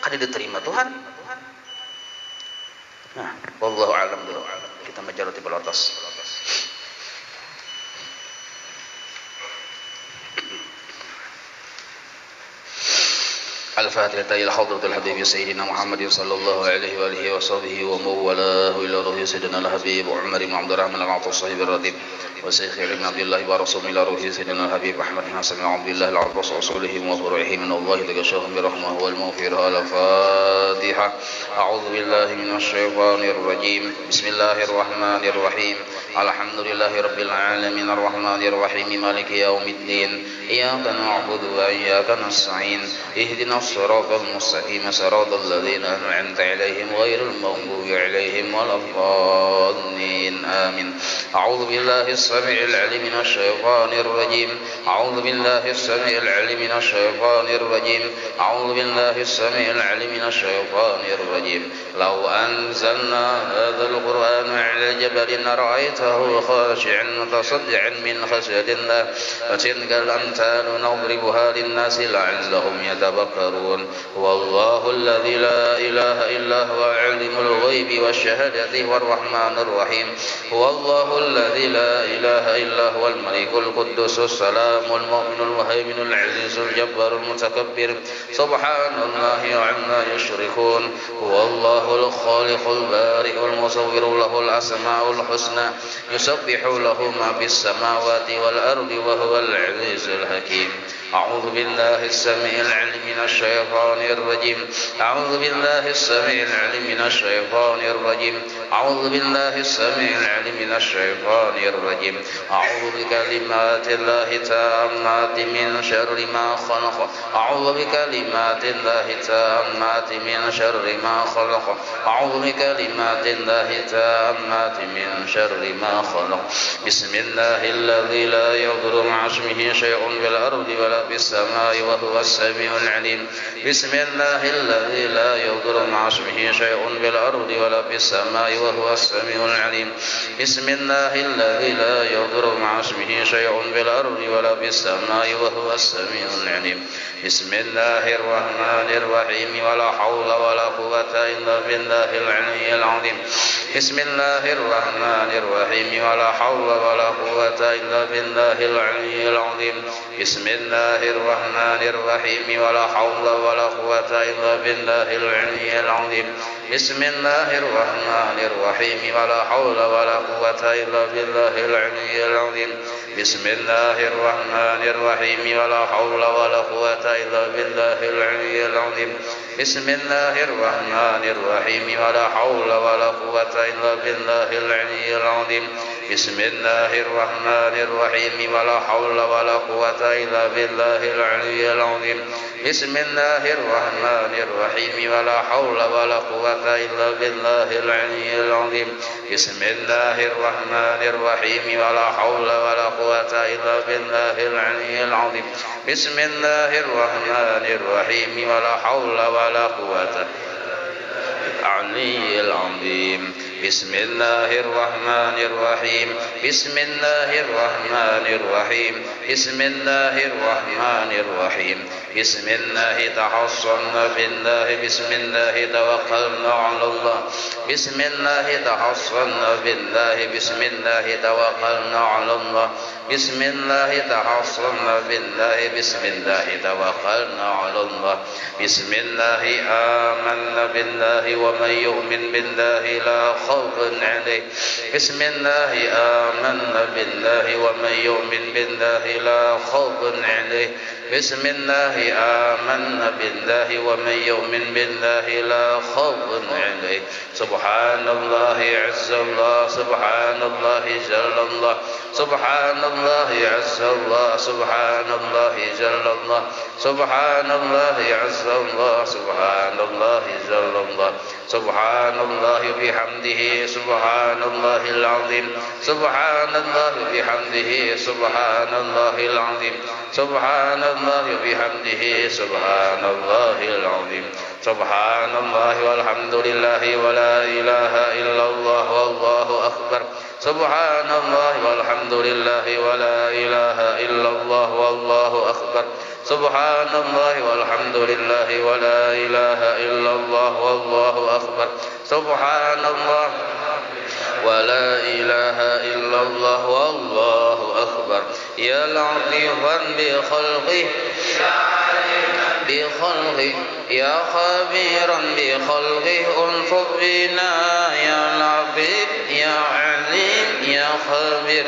Kada diterima Tuhan. Nah, wallahu a'lam dulu. Kita baca Rutipul Atos. الفاتحة إلى حضرة الحبيب سيدنا محمد صلى الله عليه وآله وصحبه وموالاه إلى روح سيدنا الحبيب عمر بن عبد الرحمن العطوس صاحب الرتيب وشيخ ابن عبد الله ورسول إلى روح سيدنا الحبيب أحمد بن حسن بن عبد الله العباس وصوله وفروعه من الله تغشاهم برحمه والمغفرة. الفاتحة. أعوذ بالله من الشيطان الرجيم. بسم الله الرحمن الرحيم. الحمد لله رب العالمين الرحمن الرحيم مالك يوم الدين إياك نعبد وإياك نستعين اهدنا الصراط المستقيم صراط الذين أنعمت عليهم غير المغضوب عليهم ولا الضالين آمين. أعوذ بالله السميع العليم من الشيطان الرجيم. أعوذ بالله السميع العليم من الشيطان الرجيم. أعوذ بالله السميع العليم من الشيطان الرجيم. لو أنزلنا هذا القرآن على جبل لرأيته خاشعا متصدعا من خشية الله وتلك الأمثال نضربها للناس لعلهم يتفكرون. والله الذي لا إله إلا هو عالم الغيب والشهادة والرحمن الرحيم. هو الله الذي لا إله إلا هو الملك القدوس السلام المؤمن المهيمن العزيز الجبار المتكبر سبحان الله عما يشركون. هو الله الخالق البارئ المصور له الأسماء الحسنى يسبح له ما في السماوات والأرض وهو العزيز الحكيم. أعوذ بالله السميع العليم من الشيطان الرجيم. أعوذ بالله السميع العليم من الشيطان الرجيم. أعوذ بالله السميع العليم من الشيطان الرجيم. أعوذ بكلمات الله التامات من شر ما خلق. أعوذ بكلمات الله التامات من شر ما خلق. أعوذ بكلمات الله التامات من شر ما خلق. بسم الله الذي لا يضر مع اسمه شيء في الأرض ولا في السماء وهو السميع العليم. بسم الله الذي لا يضر مع اسمه شيء في الأرض ولا في السماء وهو السميع العليم. بسم الله الذي لا يضر مع اسمه شيء في الأرض ولا في السماء وهو السميع العليم. بسم الله الرحمن الرحيم. ولا حول ولا قوة إلا بالله العلي العظيم. بسم الله الرحمن الرحيم ولا حول ولا قوة إلا بالله العلي العظيم بسم الله الرحمن الرحيم ولا حول ولا قوة إلا بالله العلي العظيم بسم الله الرحمن الرحيم ولا حول ولا قوة إلا بالله العلي العظيم بسم الله الرحمن الرحيم ولا حول ولا قوة إلا بالله العلي العظيم بسم الله الرحمن الرحيم ولا حول ولا قوة إلا بالله العلي العظيم بسم الله الرحمن الرحيم ولا حول ولا قوة إلا بالله العلي العظيم بسم الله الرحمن الرحيم ولا حول ولا قوة إلا بالله العلي العظيم بسم الله الرحمن الرحيم ولا حول ولا قوة إلا بالله العلي العظيم بسم الله الرحمن الرحيم ولا حول ولا قوة العلي العظيم بسم الله الرحمن الرحيم بسم الله الرحمن الرحيم بسم الله الرحمن الرحيم بسم الله تحصنا بالله بسم الله توكلنا على الله بسم الله تحصنا بالله بسم الله توكلنا على الله بسم الله تحصنا بالله بسم الله توكلنا على الله بسم الله آمنا بالله ومن يؤمن بالله لا خوف عليه بسم الله آمنا بالله ومن يؤمن بالله لا خوف عليه بسم الله آمنا بالله ومن يؤمن بالله لا خوف عليه سبحان الله عز الله سبحان الله جل الله سبحان الله عز الله سبحان الله جل الله سبحان الله عز الله سبحان الله جل الله سبحان الله بحمده سبحان الله العظيم سبحان الله بحمده سبحان الله العظيم سبحان الله بحمده سبحان الله العظيم سبحان الله والحمد لله ولا إله إلا الله والله أكبر سبحان الله والحمد لله ولا إله إلا الله والله أكبر سبحان الله والحمد لله ولا إله إلا الله والله أكبر سبحان الله ولا إله إلا الله والله أكبر يا لطيفا بخلقه يا خبيرا بخلقه ألطف بنا يا لطيف يا عليم يا خبير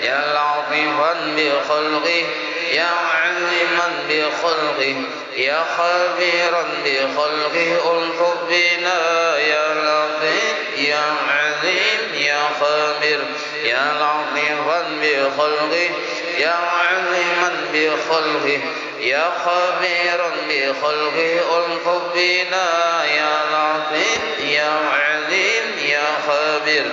يا لطيفا بخلقه يا عليما بخلقه يا خبيرا بخلقه ألطف بنا يا لطيف يا عليم يا خبير يا لطيفا بخلقه يا عليما بخلقه يا خبيرا بخلقه ألطف بنا يا لطيف يا عليم يا خبير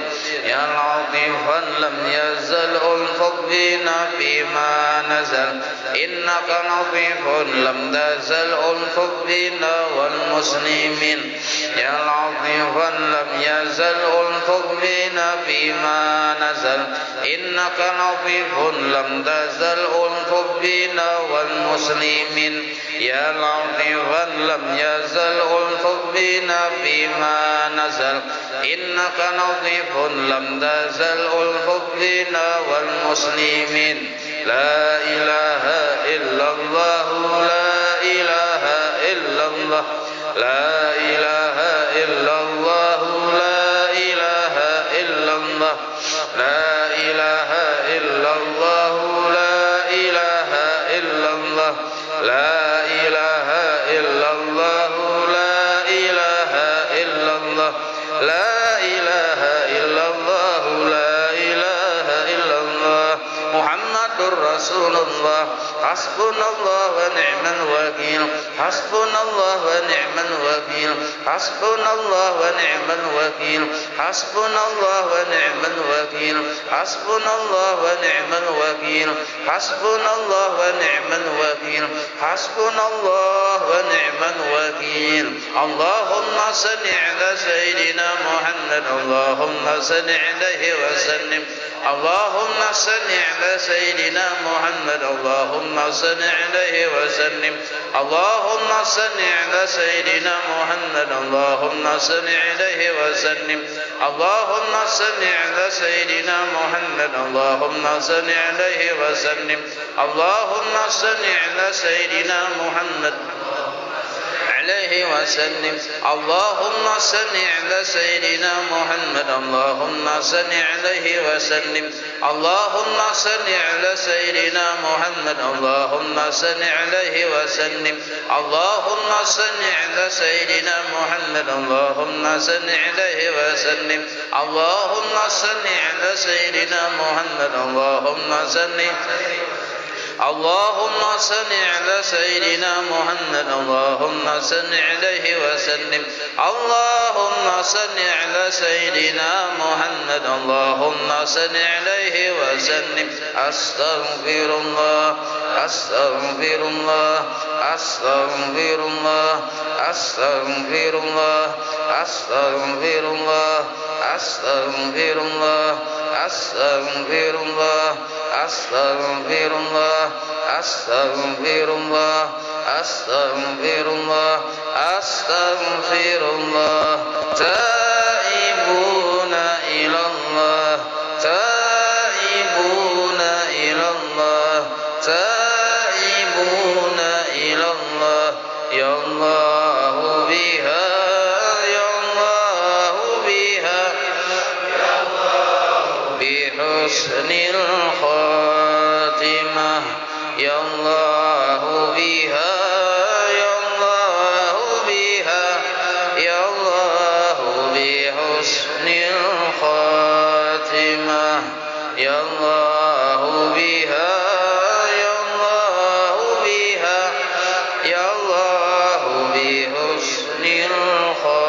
يا لطيفا لم يزل ألطف بنا فيما نزل إنك لطيف لم تزل ألطف بنا والمسلمين يا لطيفا لم يزل ألطف بنا فيما نزل إنك لطيف لم تزل ألطف بنا والمسلمين يا لطيفا لم يزل ألطف بنا فيما نزل إنك لطيف لم تزل ألطف بنا والمسلمين لا إله إلا الله لا إله إلا الله لا إله إلا الله لا إله إلا الله لا إله إلا الله لا إله إلا الله لا إله إلا الله لا إله إلا الله لا إله إلا الله لا إله إلا الله محمد رسول الله حسبنا الله ونعم الوكيل حسبنا الله ونعم الوكيل حسبنا الله ونعم الوكيل حسبنا الله ونعم الوكيل حسبنا الله ونعم الوكيل حسبنا الله ونعم الوكيل حسبنا الله ونعم الوكيل اللهم صل على سيدنا محمد اللهم صل عليه وسلم اللهم صل على سيدنا محمد اللهم صل عليه وسلم اللهم صل على سيدنا محمد اللهم صل عليه وسلم اللهم صل على سيدنا محمد اللهم صل عليه وسلم اللهم صل على سيدنا محمد عليه وسلم اللهم صل على سيدنا محمد اللهم صل عليه وسلم اللهم صل على سيدنا محمد اللهم صل عليه وسلم اللهم صل على سيدنا محمد اللهم صل عليه وسلم اللهم صل على سيدنا محمد اللهم صل اللهم صل على سيدنا محمد اللهم صل عليه وسلم اللهم صل على سيدنا محمد اللهم صل عليه وسلم أستغفر الله أستغفر الله أستغفر الله أستغفر الله أستغفر الله أستغفر الله أستغفر الله أستغفر الله أستغفر الله أستغفر الله أستغفر الله تائبون إلى الله تائبون إلى الله تائبون إلى الله يا الله بها يا الله بها بحسن الخاتمة يا الله بها يا الله بها يا الله بحسن الخاتمة يا الله بها يا الله بها يا الله بحسن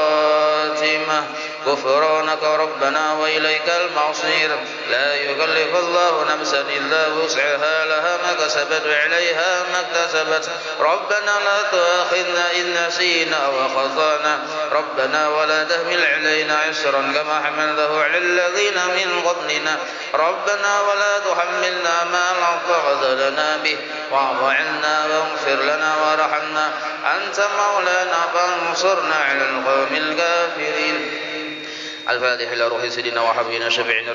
الخاتمة غفرانك ربنا وإليك المصير لا يكلف الله نفسا إلا وسعها لها ما كسبت وعليها ما اكتسبت ربنا لا تؤاخذنا إن نسينا وخطأنا ربنا ولا تحمل علينا عسرا كما حملته على الذين من قبلنا ربنا ولا تحملنا ما لا طاقة لنا به واعف عنا واغفر لنا وارحمنا أنت مولانا فانصرنا على القوم الكافرين. الفاتحة إلى روح سيدنا وحبيبنا شفيعنا